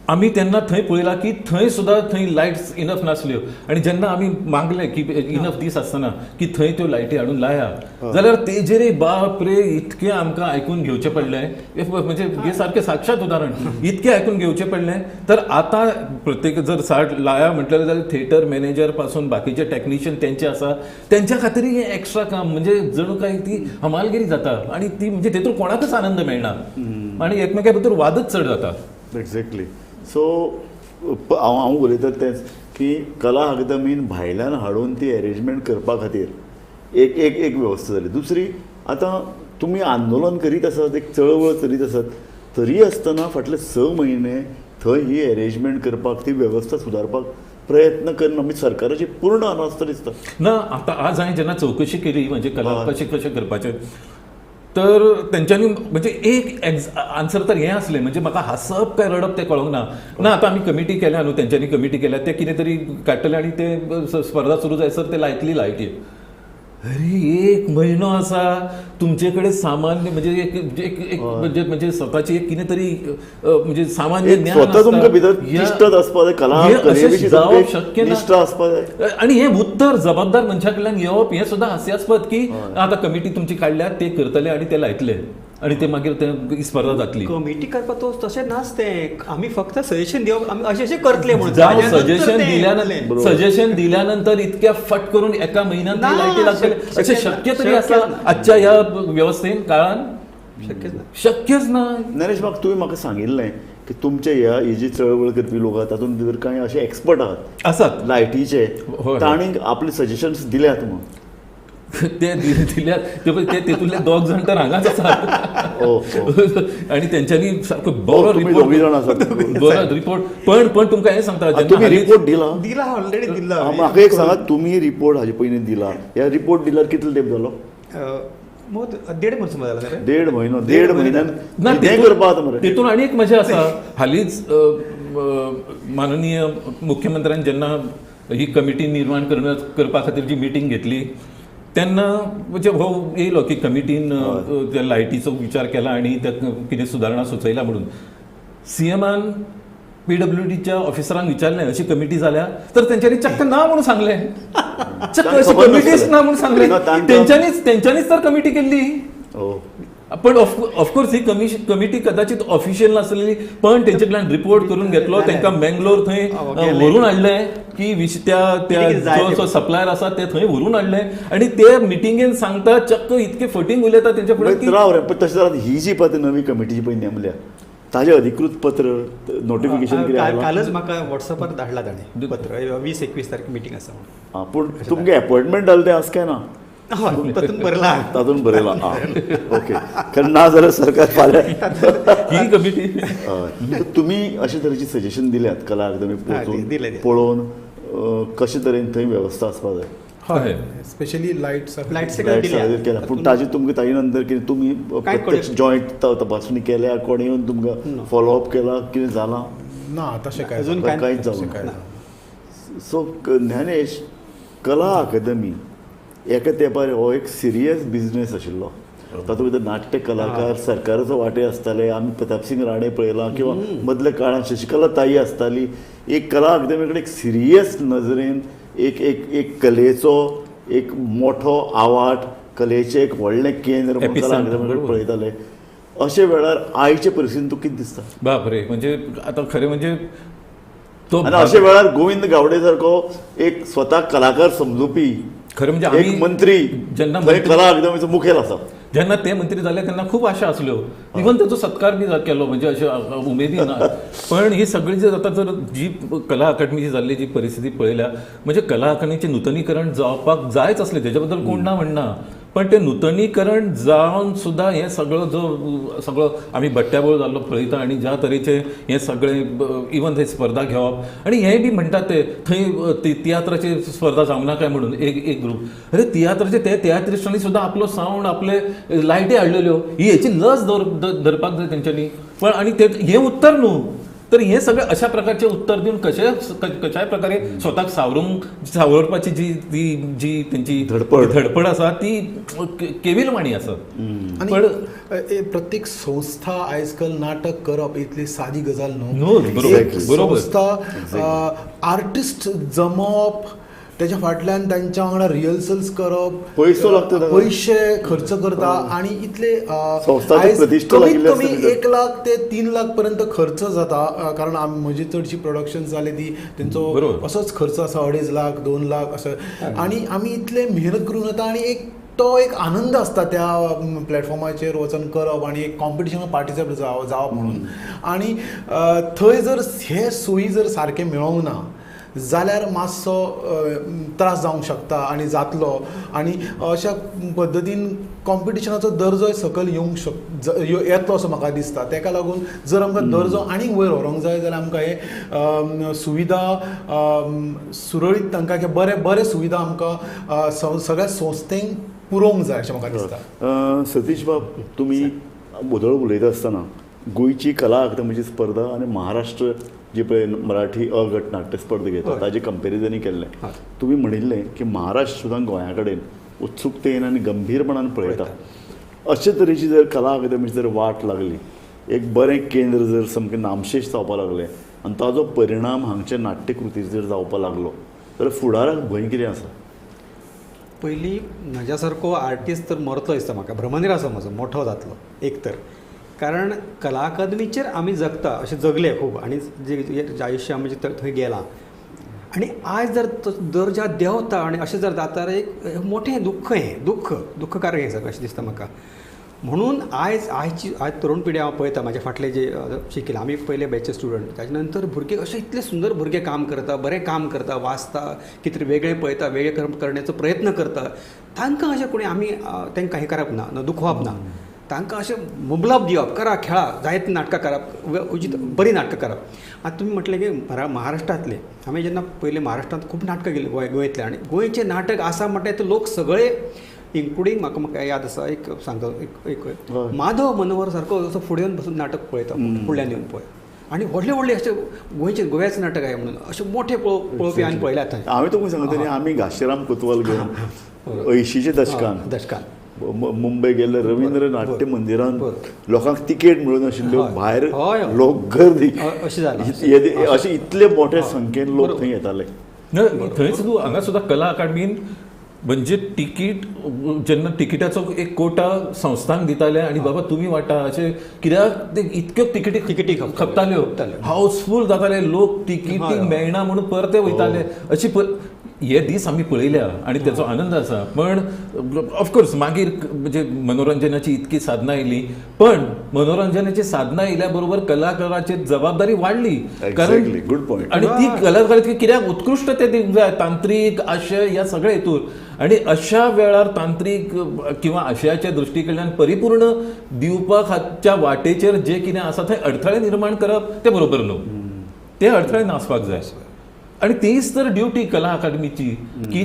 आमी तेन्ना थंय पळयलां की थंय सुद्दां थंय लायट्स इनफ नासल्यो. आनी जेन्ना आमी मागलें की इनफ दीस आसतना की थंय त्यो लायटी हाडून लाया, जाल्यार तेजेरय बाप रे इतकें आमकां आयकून घेवचें पडलें. म्हणजे हे सारकें साक्षात उदाहरण. इतकें आयकून घेवचें पडलें. तर आतां प्रत्येक जर साठ लाया म्हटलें जाल्यार थिएटर मॅनेजर पासून बाकीचे टॅक्निशियन तेंचे आसा, तेंच्या खातीरय हें एक्स्ट्रा काम, म्हणजे जणू काय ती हमालगिरी जाता. आनी ती म्हणजे तेतून कोणाकच आनंद मेळना आनी एकमेका भितर वादच चड जाता. एक्झॅक्टली. सो हांव उलयता तेंच की कला अकादमीन भायल्यान हाडून ती अरेंजमेंट करपा खातीर एक वेवस्था जाली. दुसरी, आतां तुमी आंदोलन करीत आसात, एक चळवळ करीत आसात, तरी आसतना फाटले 6 म्हयने थंय ही अरेंजमेंट करपाक, ती वेवस्था सुदारपाक प्रयत्न करना, म्हणजे सरकाराची पूर्ण अनास्था दिसता. ना, आतां आज हांवें जेन्ना चवकशी केली म्हणजे कला कशें करपाचें, तर तेंच्यांनी म्हणजे एक आन्सर तर हें आसलें, म्हणजे म्हाका हांसप काय रडप तें कळोंक ना. ना, आतां आमी कमिटी केल्या न्हू, तेंच्यांनी कमिटी केल्या, ते कितें तरी काडटले आनी ते स्पर्धा सुरू जायसर ते लायतली लायटी. अरे 1 म्हयनो आसा तुमचे कडेन सामान्य म्हणजे म्हणजे स्वताची एक कितें तरी म्हणजे सामान्य ज्ञान स्वता तुमकां भितर निश्ठत आसपाक जाय, कला जावप शक्य ना. निश्ठ आसपाक जाय. आनी हें उत्तर जबाबदार मनशा कडल्यान येवप हें सुद्दां हास्यास्पद की आतां कमिटी तुमची काडल्या, ते करतले आनी ते लायतले आनी ते मागीर ते स्पर्धा जातली. कमिटी करपाक तो तशें नाच तें. आमी फक्त सजेशन दिवप, आमी अशें करतले म्हणून. सजेशन दिल्यानंतर इतक्या फट करून एका म्हयन्यात लायटी लागतले अशें शक्य तरी आसा आजच्या ह्या व्यवस्थेन काळान? शक्यच ना. नरेश, तुवें म्हाका सांगिल्लें की तुमच्या ही जी चळवळ करपी लोक आहात तातूंत भितर कांय अशे एक्सपर्ट आसात लायटीचे, तांणी आपले सजेशन्स दिल्यात म्हणून. ते दिल्यात, तेतूंतले 2 जाण तर हांगाच आसात आनी तेंच्यांनी सारको बरो रिपोर्ट. पण तुमकां हें सांगता, तुम्ही रिपोर्ट दिला ऑलरेडी दिला. म्हाका एक सांगात, तुमी रिपोर्ट हाजे पयलीं दिला, ह्या रिपोर्ट दिल्यार कितलो तेंप जालो? 1.5 वर्स जालो रे. 1.5 म्हयन्यान हें करपा आता मरे. तेतून आनी एक मजा आसा. हालींच माननीय मुख्यमंत्र्यान जेन्ना ही कमिटी निर्माण करपा खातीर जी मिटींग घेतली, तेन्ना म्हणजे हो येयलो की कमिटीन त्या लायटीचो विचार केला आनी त्या कितें सुदारणा सुचयल्या म्हणून. सीएमान PWDच्या ऑफिसरांक विचारलें अशी कमिटी जाल्या, तर तेंच्यांनी चक्क ना म्हणून सांगलें. चक्क अशी कमिटीच ना म्हणून सांगलें. तेंच्यांनीच तर कमिटी केल्ली. पण ऑफकोर्स ही कमिटी कदाचित ऑफिशियल नासलेली, पण तेंचे कडल्यान रिपोर्ट करून घेतलो, तांकां मँगलोर थंय व्हरून हाडलें की त्या जो सप्लायर आसा ते थंय व्हरून हाडलें आनी ते मिटिंगेन सांगता चक्क इतके फटींग उलयता तेंच्या फुडें. राव रे, पण तशें जाल्यार ही जी पळय नवी कमिटी जी पळय नेमल्या, ताजें अधिकृत पत्र नोटिफिकेशन कितें कालच म्हाका वॉट्सॅपार धाडला ताणें पत्र. 20-21 तारखेर मिटींग आसा म्हणून. पूण तुमगे अपॉयंटमेंट जालें तें आसा काय ना? तातूंत बरयला. ओके. कारण ना जाल्यार सरकार फाल्यां ही कमिटी. तुमी अशे तरेची सजेशन दिल्यात कला अकादमी पळोवन कशे तरेन थंय वेवस्था आसपाक जाय? हय. Specially lights light Right side केला पूण ताजे तुमकां ताजे नंतर कितें तुमी कांयच प्रत्यक्ष कळ्ळें. जॉयंट तपासणी केल्या कोणी येवन तुमकां फॉलोअप केला कितें जालां ना तशें काय अजून जालें. कांय कांयच जावं तशें ना. काय सो ज्ञानेश कला अकादमी एका तेंपार हो एक सिरियस बिझनेस आशिल्लो तातूंत भितर नाट्य कलाकार सरकाराचो वांटे आसताले आमी प्रताप सिंग राणे पळयलां किंवा मदल्या काळांत शशिकला ताई आसताली एक कला अकादमी कडेन एक सिरियस नजरेन एक एक एक कलेचो एक मोठो आवाठ कलेचें एक व्हडलें केंद्र म्हणून कला Epicenter, अकादमी कडेन बरोबर. पळयताले अशे वेळार आयचे परिस्थितीन तुका कितें दिसता बापरे म्हणजे आता खरें म्हणजे तो आनी अशे वेळार गोविंद गावडे सारको एक स्वता कलाकार समजुपी खरें म्हणजे आमी एक मंत्री जेन्ना थंय मंत्री- कला अकादमीचो मुखेल आसा जेन्ना ते मंत्री जाले तेन्ना खूप आशा आसल्यो इवन ताचो सत्कार बी केलो म्हणजे अशे उमेदी ना पण ही सगळी जी जाता तर जी कला अकादमीची जाल्ली जी परिस्थिती पळयल्या म्हणजे कला अकादमीचें नूतनीकरण जावपाक जायच असलें तेच्या बद्दल कोण ना म्हणना पण ते नूतनीकरण जावन सुद्दां हें सगळो आमी बट्ट्याबोळ जाल्लो पळयता आनी ज्या तरेचे हें सगळें इवन थंय स्पर्धा घेवप आनी हें बी म्हणटात ते थंय तियात्राची स्पर्धा जावंक ना काय म्हणून एक ग्रूप अरे तियात्राचे ते तियात्रिस्टांनी सुद्दां आपलो सावंड आपले लायटी हाडलेल्यो ही हेची लज धरपाक जाय तेंच्यांनी पण आनी ते हें उत्तर न्हू तर हे सगळे अशा प्रकारचे उत्तर दिवन कशाय प्रकारे स्वताक सावरपाची जी त्यांची धडपड आसा ती केविलवाणी आसा आनी पण प्रत्येक संस्था आयज काल नाटक करप इतली सादी गजाल न्हू न्हू, बरोबर, एक बरोबर. संस्था आर्टिस्ट जमप त्याच्या फाटल्यान तांच्या वांगडा रिहर्सल्स करप पयसो लागता ताका. पयशे खर्च करता आणि इतले संस्थाची आयज प्रतिश्ठा कमीत लागिल्ली कमी आसता 1 लाख ते 3 लाख पर्यंत खर्च जाता कारण म्हजी चडशी प्रोडक्शन जाले ती तेंचो बरोबर. असोच खर्च आसा 2.5 लाख 2 लाख असं आणि आमी इतले मेहनत करून येता आणि तो एक आनंद असता त्या प्लॅटफॉर्माचेर वचून करप आणि एक कॉम्पिटिशनाक पार्टिसिपेट जावप म्हणून आणि थंय जर हे सोयी जर सारके मेळोंक ना जाल्यार मातसो त्रास जावंक शकता आणि जातलो आणि अशा पद्दतीन कॉम्पिटिशनाचो दर्जोय सकयल येतलो असो म्हाका दिसता ताका लागून जर आमकां दर्जो आनीक वयर व्हरूंक जाय जाल्यार आमकां हे सुविधा सुरळीत तांकां बरे सुविधा आमकां सगळ्या संस्थेक पुरोवंक जाय अशें म्हाका दिसता सतीश बाब तुमी उदळ उलयता आसतना गोंयची कला अकादमीची स्पर्धा आनी महाराष्ट्र जी पळय मराठी अ गट नाट्य स्पर्धा घेता ताजे कंपेरिजनय केल्लें तुमी म्हणिल्लें की महाराष्ट्र सुद्दां गोंया कडेन उत्सुकतेन आनी गंभीरपणान पळयता अशे तरेची जर कला अकादमीची जर वाट लागली एक बरें केंद्र जर सामकें नामशेश जावपाक लागलें आनी ताजो परिणाम हांगचे नाट्यकृतीचेर जर जावपाक लागलो जाल्यार फुडाराक भंय कितें आसा पयलीं म्हज्या सारको आर्टिस्ट तर मरतलो दिसता म्हाका भ्रमनिरा आसा म्हजो मोठो जातलो एक तर कारण कला अकादमीचेर आमी जगता अशें जगले खूब आनी जे आयुश्य आमी थंय गेलां आनी आयज जर दर्जा देंवता आनी अशें जर जाता जाल्यार एक मोठें दुख्खकारक हें सगळें अशें दिसता म्हाका म्हणून आयज तरूण पिढी हांव पळयता म्हाजे फाटले जे शिकला आमी पयले बॅचे स्टुडंट ताजे नंतर भुरगे अशे इतले सुंदर भुरगे काम करता बरें काम करता वाचता कितें वेगळें पळयता वेगळें करण्याचो प्रयत्न करता तांकां अशें कोणी आमी तांकां हें करप ना दुखोवप ना तांकां अशें मुबलब दिवप करा खेळा जायतीं नाटकां करप उजीत बरीं नाटकां करप आतां तुमी म्हटलें की महाराष्ट्रांतले आमी जेन्ना पयलीं महाराष्ट्रांत खूब नाटकां गेलीं गोंयतले आनी गोंयचें नाटक आसा म्हणटा ते लोक सगळे इन्क्लुडींग म्हाका याद आसा एक सांगता एक माधव मनोहर सारको असो फुडें येवन बसून नाटक पळयता फुडल्यान येवन पळय आनी व्हडले अशें गोव्याचें नाटक आहे म्हणून अशें मोठे पळोवपी हांवें पळयल्यात थंय हांवें तुमकां सांगतलें आमी घाशीराम कोतवाल घेवन 80च्या दशकान मुंबय गेल्ले रवींद्र नाट्य मंदिरांत लोकांक तिकेट मेळून आशिल्ल्यो भायर लोक गर्दी अशें जालें अशे इतले मोठ्या संख्येन लोक थंय येताले थंय सुद्दां हांगा सुद्दां कला अकादमीन म्हणजे तिकीट जेन्ना तिकिटाचो एक कोटा संस्थांक दिताले आनी बाबा तुमी वाटा अशें कित्याक ते इतक्यो तिकिटी खपताल्यो हावसफूल जाताले लोक तिकिटी मेळना म्हणून परते वयताले अशी हे दीस आमी पळयल्या आनी तेचो आनंद आसा पण ऑफकोर्स मागीर म्हणजे मनोरंजनाची इतकी साधनां आयली पण मनोरंजनाची साधनां आयल्या बरोबर कलाकाराची जबाबदारी वाडली कारण गुड पॉयंट आणि ती कलाकाराची कित्याक उत्कृष्ट ते दिवंक जाय तांत्रीक आशय ह्या सगळ्या हेतून आणि अशा वेळार तांत्रीक किंवा आशयाच्या दृश्टी कडल्यान परिपूर्ण दिवपाच्या वाटेचेर जे कितें आसा थंय अडथळे निर्माण करप ते बरोबर न्हू ते अडथळे नासपाक जाय आणि तीच तर ड्युटी कला अकादमीची की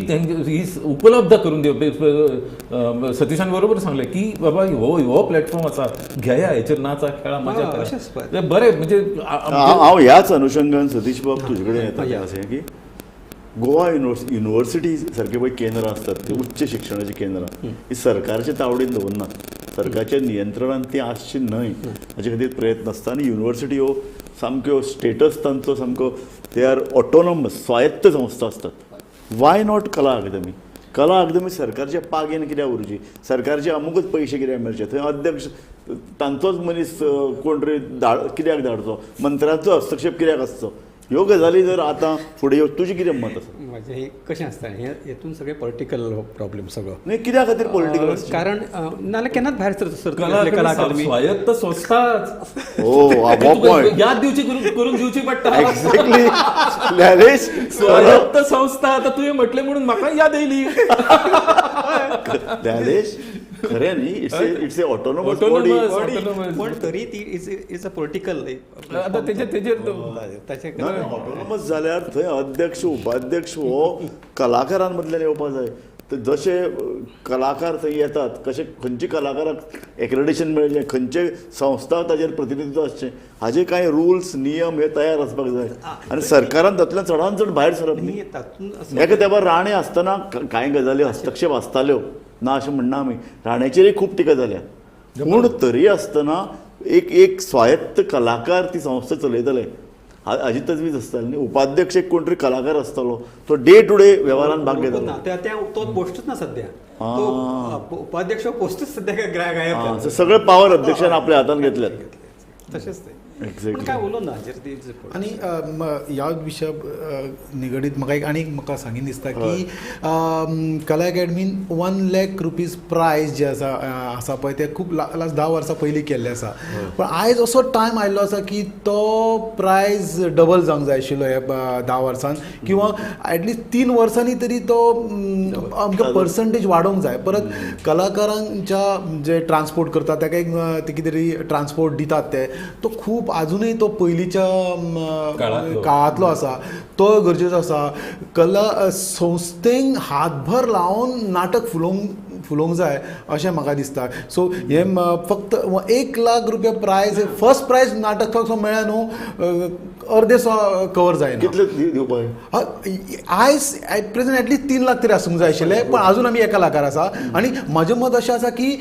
ही उपलब्ध करून दिवप. सतीशान बरोबर सांगले की बाबा हो प्लॅटफॉर्म असा घेया हेचेर नाचा खेळा मजा अशेंच पळय. करा बरें म्हणजे हांव ह्याच अनुशंगान सतीश बाब तुजे कडेन येता अशें की गोवा युनिव्हर्सिटी सारके पळय केंद्रां असतात ती उच्च शिक्षणाची केंद्रां ही सरकारच्या तावडीन दवरनात, सरकारच्या नियंत्रणात ती आसची न्हय हाचे खातीर प्रयत्न आसता. आनी युनिव्हर्सिटी ह्यो सामक्यो स्टेटस तांचो सामको ते आर ऑटोनॉमस स्वायत्त संस्था असतात. वाय नॉट कला अकादमी? कला अकादमी सरकारच्या पागेन कित्याक उरची, सरकारचे अमुकूच पयशे कित्याक मेळचे, थंय अध्यक्ष तांचोच मनीस कोण तरी कित्याक धाडचो, मंत्र्याचो हस्तक्षेप कित्याक आसचो, ह्यो गजाली जर आतां फुडें येवं तुजें कितें मत आसा? म्हणजे हे कशें आसता हेतून सगळे पॉलिटिकल प्रॉब्लेम सगळो. न्ही कित्या खातीर पॉलिटिकल कारण नाल्यार केन्नाच भायर कला अकादमी स्वायत्त संस्थाच हो हो पॉयंट याद दिवची करून दिवची पडटा. एक्झॅक्टली ज्ञानेश स्वायत्त संस्था आता तुवें म्हटलें म्हणून म्हाका याद येयली. ज्ञानेश खरें न्ही, इट्स ए ऑटोनॉमस बॉडी. पण तरी ती इज अ पॉलिटिकल आता तेजेर ऑटोनॉमस जाल्यार थंय अध्यक्ष उपाध्यक्ष हो कलाकारां मदल्यान येवपाक जाय. तर जशे कलाकार थंय येतात कशे खंयची कलाकाराक एक्रेडिशन मेळचें, खंयचे संस्था ताजेर प्रतिनिधित्व आसचें, हाजे कांय रुल्स नियम हे तयार आसपाक जाय. आनी सरकारान तातूंतल्यान चडांत चड भायर सरप न्ही. तातूंत एका तेंपार राणे आसतना कांय गजाली हस्तक्षेप आसताल्यो ना अशें म्हणना आमी, राण्याचेरय खूब टिका जाल्या, पूण तरी आसतना एक स्वायत्त कलाकार ती संस्था चलयतले हाजी तजवीज आसताली न्ही. उपाध्यक्ष एक कोण तरी कलाकार आसतालो, तो डे टू डे वेव्हारान भाग घेतालो. तो पोस्टच ना सध्या, तो उपाध्यक्ष पोस्टच सध्या गायब. सगळे पावर अध्यक्षान आपल्या हातान घेतल्यात. तशेंच ते एक्झॅक्टली. काय उलोवना हाचेर. आणि ह्या विशया निगडीत म्हाका एक आनीक म्हाका सांगीन दिसता की कला अकॅडमीन 1 लाख रुपीज प्रायज जे आसा पळय ते खूब लास्ट 10 वर्सां पयलीं केल्लें आसा. पण आयज असो टायम आयिल्लो आसा की तो प्रायज डबल जावंक जाय आशिल्लो हे 10 वर्सान, किंवा ॲटलिस्ट 3 वर्सांनी तरी तो आमकां पर्संटेज वाडोवंक जाय. परत कलाकारांच्या जे ट्रान्सपोर्ट करतात ताका एक ते कितें तरी ट्रान्सपोर्ट दितात ते, तो खूब अजूनही तो पयलींच्या काळांतलो आसा, तो गरजेचो आसा. कला संस्थेक हातभर लावन नाटक फुलोवंक जाय अशें म्हाका दिसता. सो हे फक्त 1 लाख रुपया प्रायज, फर्स्ट प्रायज नाटकाक मेळ्ळें न्हू, अर्देसो कवर जायना. कितले दिवपाक? आयज एट प्रेझेंट ॲटलिस्ट 3 लाख तरी आसूंक जाय आशिल्ले, पण अजून आमी 1 लाखार आसा. आनी म्हजें मत अशें आसा की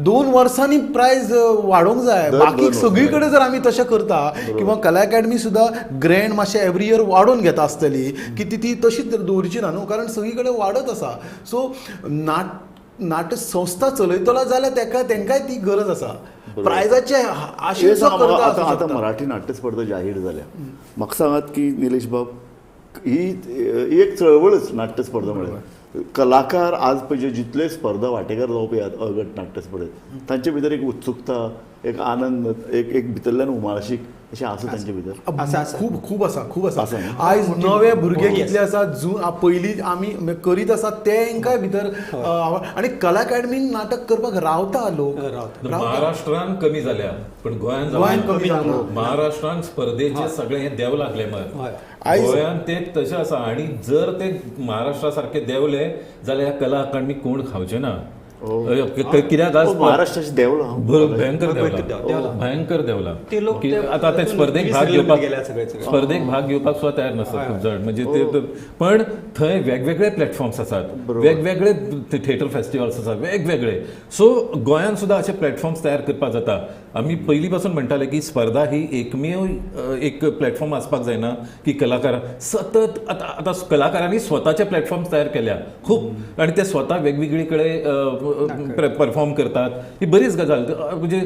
2 वर्सांनी प्रायज वाडोवंक जाय. बाकी सगळी कडेन जर आमी तशें करता, किंवा कला अकॅडमी सुद्दां ग्रँड मातशें एवरी इयर वाडोवन घेता आसतली की ती तशीच दवरची ना न्हू, कारण सगळी कडेन वाडत आसा. सो नाट्य संस्था चलयतलो जाल्यार तेंकाय ती गरज आसा प्रायजाचे आशेचो करता. आता मराठी नाट्य स्पर्धा जाहीर जाल्या. म्हाका सांगात की निलेश बाब, ही एक चळवळच नाट्य स्पर्धा म्हळ्यार. कलाकार आज पळय जितले स्पर्धा वांटेकार जावपी अगट नाट्य स्पर्धेत, तांचे भितर एक उत्सुकता, एक आनंद, एक भितरल्यान उमाळशीक अशें आसा तांचे भितर. खूब आसा. आयज नवे भुरगे कितले आसा पयलीं आमी करीत आसा तेंकाय भितर. आनी कला अकॅडमीन नाटक करपाक रावता लोक. महाराष्ट्रान कमी जाल्या, पण गोंयान कमी जालो. महाराष्ट्रान स्पर्धेचे सगळे हे देव लागले मग. गोंयान ते तशें आसा, आणि जर ते महाराष्ट्रा सारखे देवले जाल्यार ह्या कला अकादमी कोण खावचे ना. कित्याक आज महाराष्ट्राची देवला भयंकर देवला. आता ते स्पर्धेक भाग घेवपाक सुद्धा तयार नसतात खूप जण. म्हणजे ते पण थंय वेगवेगळे प्लॅटफॉर्म्स आसात, वेगवेगळे थिएटर फेस्टिवल्स आसात वेगवेगळे. सो गोंयान सुद्धा असे प्लॅटफॉर्म्स तयार करपाक जाता. आमी पयलीं पासून म्हणटाले की स्पर्धा ही एकमेव एक प्लॅटफॉर्म आसपाक जायना की कलाकार सतत आता कलाकारांनी स्वताचे प्लॅटफॉर्म्स तयार केल्या खूप, आणि ते स्वता वेगवेगळी कडे परफॉर्म करतात. ही बरीच गजाल. म्हणजे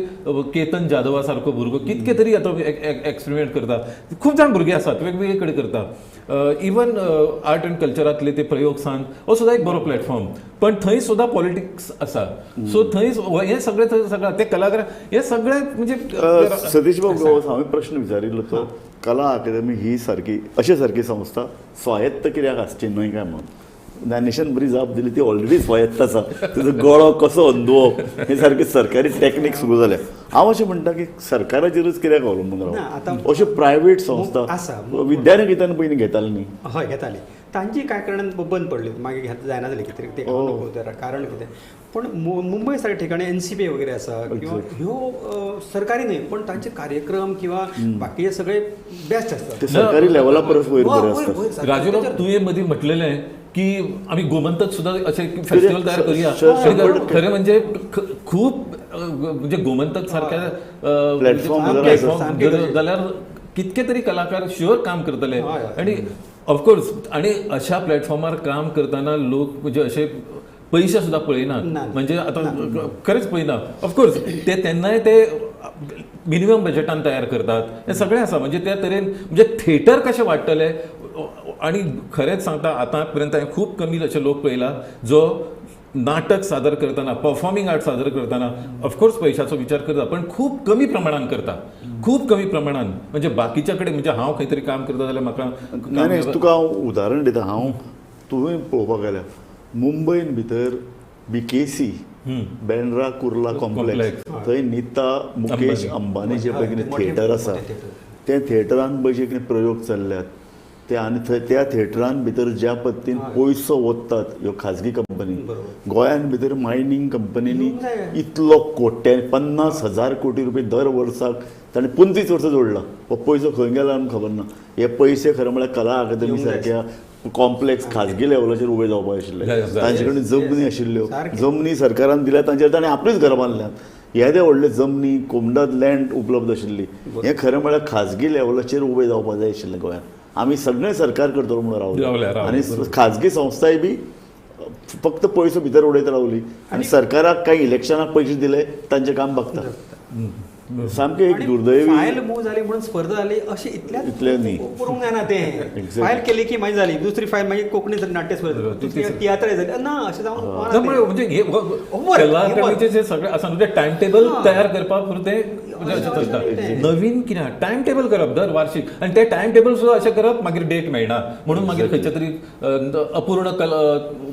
केतन जाधवा सारको भुरगो कितके तरी आता एक्सपेरिमेंट करता. खूप जाण भुरगे आसात वेगवेगळे कडेन करता. इवन आर्ट अँड कल्चरांतले ते प्रयोग सांग हो सुद्धा एक बरो प्लॅटफॉर्म. पण थंय सुद्धा पॉलिटिक्स आसा. सो थंय हे सगळे ते कलाकार हे सगळे म्हणजे सतीश बाबू हांवें प्रश्न विचारिल्लो तो, कला अकादमी ही सारकी संस्था स्वायत्त कित्याक आसची न्हय काय म्हणून. ज्ञानेशान बरी जाप दिली, ती ऑलरेडी स्वायत्त आसा. तुजो गळो कसो अंदुवप हे सारके सरकारी टॅक्नीक सुरू जाल्या. हांव अशें म्हणटा की सरकाराचेरच कित्याक अवलंबून ना, रावप आतां अश्यो प्रायवेट संस्था आसा. विद्यानिकेतन पयलीं घेताली न्ही हय घेताली तांची कांय कारणान बंद पडली मागीर घेत जायना जाली कितें ते नको तें कारण कितें पण मुंबय सारक्या ठिकाणी NCBI वगैरे आसा किंवा ह्यो सरकारी न्हय पण तांचे कार्यक्रम किंवा बाकीचे सगळे बेस्ट आसतात ते सरकारी लेवला परस वयर बरे आसता राजूराव तुवें मदीं म्हटलेलें की आम्ही गोमंतक सुद्धा असे फेस्टिवल तयार करूया आणि खरं म्हणजे खूप म्हणजे गोमंतक सारख्या प्लॅटफॉर्म जाल्यार कितके तरी कलाकार शुअर काम करतले आणि ऑफकोर्स आणि अशा प्लॅटफॉर्मार काम करताना लोक म्हणजे असे पैसे सुद्धा पळयनात म्हणजे आता खरेंच पळयना ऑफकोर्स ते तेन्नाय ते मिनिमम बजेटान तयार करतात हे सगळें आसा म्हणजे त्या तरेन म्हणजे थिएटर कशें वाडटले आणि खरेंच सांगता आतां पर्यंत हांवें खूब कमी अशे लोक पळयला जो नाटक सादर करतना परफॉर्मिंग आर्ट सादर करतना ऑफकोर्स पयशाचो विचार करता पण खूब कमी प्रमाणान करता खूब कमी प्रमाणान म्हणजे बाकीच्या कडेन म्हणजे हांव खंय तरी काम करता जाल्यार म्हाका नाही तुका हांव उदाहरण दिता हांव तुवें पळोवपाक गेल्यार मुंबयन भितर BKC बँड्रा कुर्ला कॉम्प्लेक्स थंय नीता मुकेश अंबानीचे पळय कितें थिएटर आसा त्या थिएटरान पळय जे कितें प्रयोग चल्ल्यात ते आनी थंय त्या थिएटरान भितर ज्या पद्दतीन पयसो ओततात ह्यो खाजगी कंपनी गोंयान भितर मायनींग कंपनींनी इतलो कोट्यां 50,000 कोटी रुपया दर वर्साक ताणें 25 वर्सां जोडला हो पयसो खंय गेला आमकां खबर ना हे पयशे खरें म्हळ्यार कला अकादमी सारक्या कॉम्प्लेक्स खाजगी लेवलाचेर उबे जावपाक आशिल्ले तांचे कडेन जमनी आशिल्ल्यो जमनी सरकारान दिल्या तांचेर ताणें आपलीच घरां बांदल्यात हे व्हडले जमनी कोमडात लँड उपलब्ध आशिल्ली हें खरें म्हळ्यार खाजगी लेवलाचेर उबे जावपाक जाय आशिल्लें गोंयांत आमी सगळे सरकार करतलो म्हणून रावले आणि खाजगी संस्थाय बी फक्त पयसो भितर उडयत रावली आनी सरकाराक काही इलेक्शनाक पयशे दिले तांचें काम बघता सामकें एक दुर्दैवी फायल मूव जाली म्हणून स्पर्धा जाली अशें इतलें न्ही करूंक जायना तें फायल केली की मागीर जाली दुसरी फायल मागीर कोंकणी नाट्य स्पर्धा तियात्राय जाली ना अशें जावंक म्हणजे हे कलाकारांचे जे सगळे आसा म्हणजे टायम टेबल तयार करपाक पुरतें नवीन कितें टायम टेबल करप दर वार्षिक आणि ते टायम टेबल सुद्धा अशें करप मागीर डेट मेळना म्हणून मागीर खंयच्या तरी अपूर्ण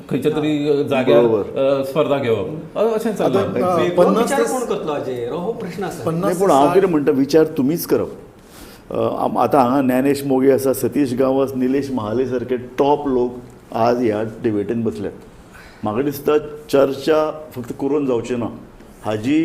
खंयच्या तरी जाग्यार स्पर्धा घेवप अशें चल्लां विचार कोण करतलो हाजेर हो प्रश्न आसा पूण हांव कितें म्हणटा विचार तुमीच करप आतां हांगा ज्ञानेश मोगी आसा सतीश गांवस निलेश महाले सारके टॉप लोक आज ह्या डिबेटीन बसल्यात म्हाका दिसता चर्चा फक्त करून जावची ना हाजी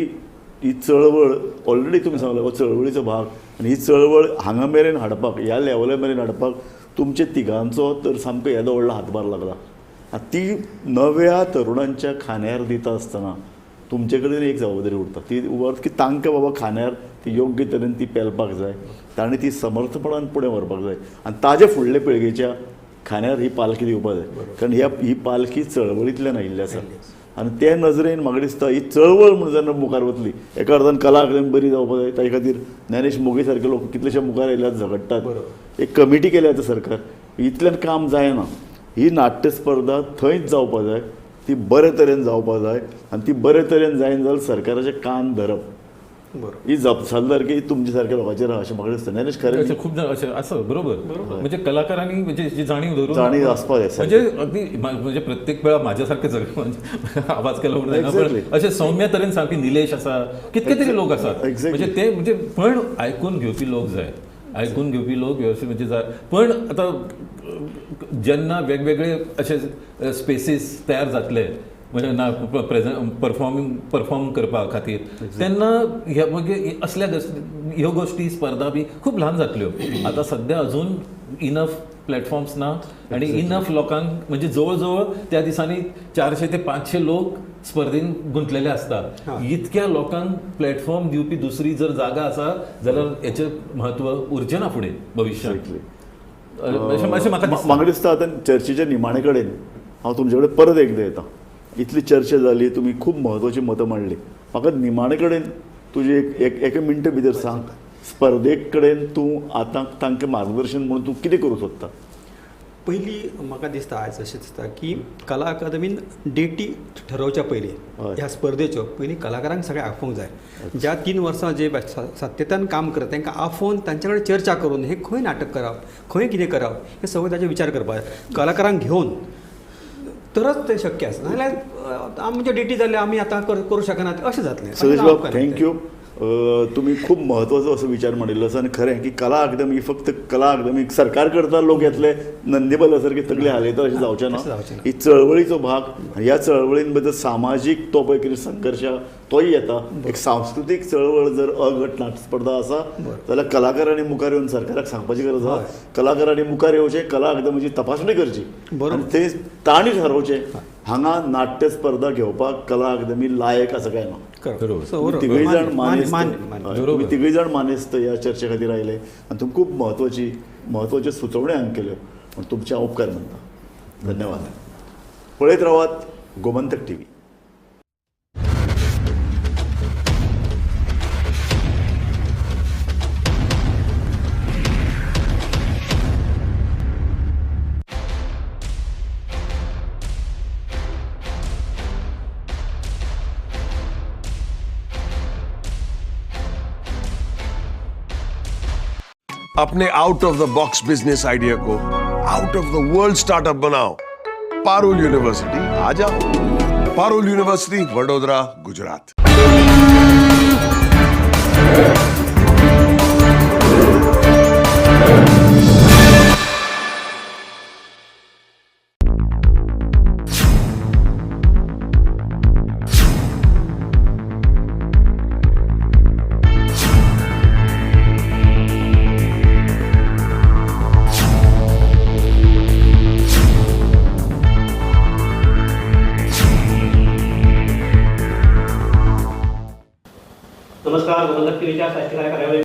ही चळवळ ऑलरेडी तुमी सांगले हो चळवळीचो भाग आनी ही चळवळ हांगा मेरेन हाडपाक ह्या लेवला मेरेन हाडपाक तुमचे तिगांचो तर सामको येदो व्हडलो हातभार लागला ती नव्या तरुणांच्या खांद्यार दिता आसतना तुमचे कडेन एक जबाबदारी उरता ती उरता की तांकां बाबा खांद्यार ती योग्य तरेन ती पेलपाक जाय ताणें ती समर्थपणान फुडें व्हरपाक जाय आनी ताजे फुडले पिळगेच्या खांद्यार ही पालखी दिवपाक जाय कारण ही पालखी चळवळींतल्यान आयिल्ली आसा आनी ते नजरेन म्हाका दिसता ही चळवळ म्हणून जेन्ना मुखार वतली एका अर्थान कला अकादमी बरी जावपाक जाय ताचे खातीर ज्ञानेश मोगी सारके लोक कितलेशे मुखार आयल्यात झगडटात एक कमिटी केल्या आतां सरकार इतल्यान काम जायना ही नाट्य स्पर्धा थंयच जावपाक जाय ती बरे तरेन जावपाक जाय आनी ती बरे तरेन जायना जाल्यार सरकाराचें कान धरप ही जबाबदारी तुमच्या सारक्या लोकांचेर अशें म्हाका दिसता ज्ञानेश खरें खूप जाण अशें आसा बरोबर म्हणजे कलाकारांनी म्हणजे जी जाणीव धरून जाणीव आसपाक जाय म्हणजे अगदी म्हणजे प्रत्येक वेळा म्हाज्या सारखे म्हणजे आवाज केलो म्हणून पण अशें सौम्य तरेन सारकी निलेश आसा कितके तरी लोक आसात म्हणजे ते म्हणजे पण आयकून घेवपी लोक जाय आयकून घेवपी लोक व्यवस्थित म्हणजे जाय पण आतां जेन्ना वेगवेगळे अशे स्पेसीस तयार जातले म्हणजे ना परफॉर्म करपा खातीर तेन्ना मागीर असल्या ह्यो गोश्टी स्पर्धा बी खूब ल्हान जातल्यो आतां सद्या अजून इनफ प्लॅटफॉर्म्स ना आणि इनफ लोकांक म्हणजे जवळ जवळ त्या दिसांनी 400 ते 500 लोक स्पर्धेन गुंतलेले असता इतक्या लोकांक प्लॅटफॉर्म दिवपी दुसरी जर जागा आसा जाल्यार हेचें म्हत्व उरचें ना फुडें भविश्यांत म्हाका दिसता आतां चर्चेच्या निमाणे कडेन हांव तुमचे कडेन परत एकदां येता इतली चर्चा जाली तुमी खूब म्हत्वाची मतां मांडली म्हाका निमाणे कडेन तुजे एक मिनट भितर सांग स्पर्धे कडेन तूं आतां तांकां मार्गदर्शन म्हणून तूं कितें करूं सोदता पयलीं म्हाका दिसता आयज अशें दिसता की कला अकादमीन डेटी ठरोवच्या पयलीं ह्या स्पर्धेच्यो पयलीं कलाकारांक सगळें आपोवंक जाय ज्या 3 वर्सां जे सातत्यान काम करता तांकां आफोवन तांचे कडेन चर्चा करून हें खंय नाटक करप खंय कितें करप हें सगळें ताचेर विचार करपाक जाय कलाकारांक घेवन तरच ते शक्य आसा नाजाल्यार आमच्यो डेटी जाल्यो आमी आतां करूं शकनात अशें जातलें सतीश बाब थँक्यू तुम्ही खूप महत्त्वाचं असं विचार मांडिल्लो आसा आनी खरें की कला अकादमी फक्त कला अकादमी सरकार करता लोक येतले नंदीबला सारके तगडे हालयता अशें जावचें तशें जावचें ना ना. ही चळवळीचो भाग आनी ह्या चळवळीन भितर सामाजीक तो पळय कितें संघर्श तोय येता एक सांस्कृतीक चळवळ जर अगट नाट्य स्पर्धा आसा जाल्यार कलाकारांनी मुखार येवन सरकाराक सांगपाची गरज आसा कलाकारांनी मुखार येवचें कला अकादमीची तपासणी करची आनी ते तांणी ठरोवचें हांगा नाट्य स्पर्धा घेवपाक कला अकादमी लायक आसा काय ना बरोबर. तिगूय जाण मानेस्त मान्य. हय, तुम्ही तिगूय जाण मानेस्त ह्या चर्चे खातीर आयले आनी तुमी खूब म्हत्वाच्यो सुचोवण्यो हांगा केल्यो म्हण तुमचे हांव उपकार मानता धन्यवाद पळयत रावात गोमंतक टीव्ही अपने out of the box business idea को out of the world startup बनाओ पारुल यूनिवर्सिटी आ जाओ पारुल यूनिवर्सिटी वडोदरा गुजरात नमस्कार गोमंतक टीव्हीच्या साहित्यकार्यालयामध्ये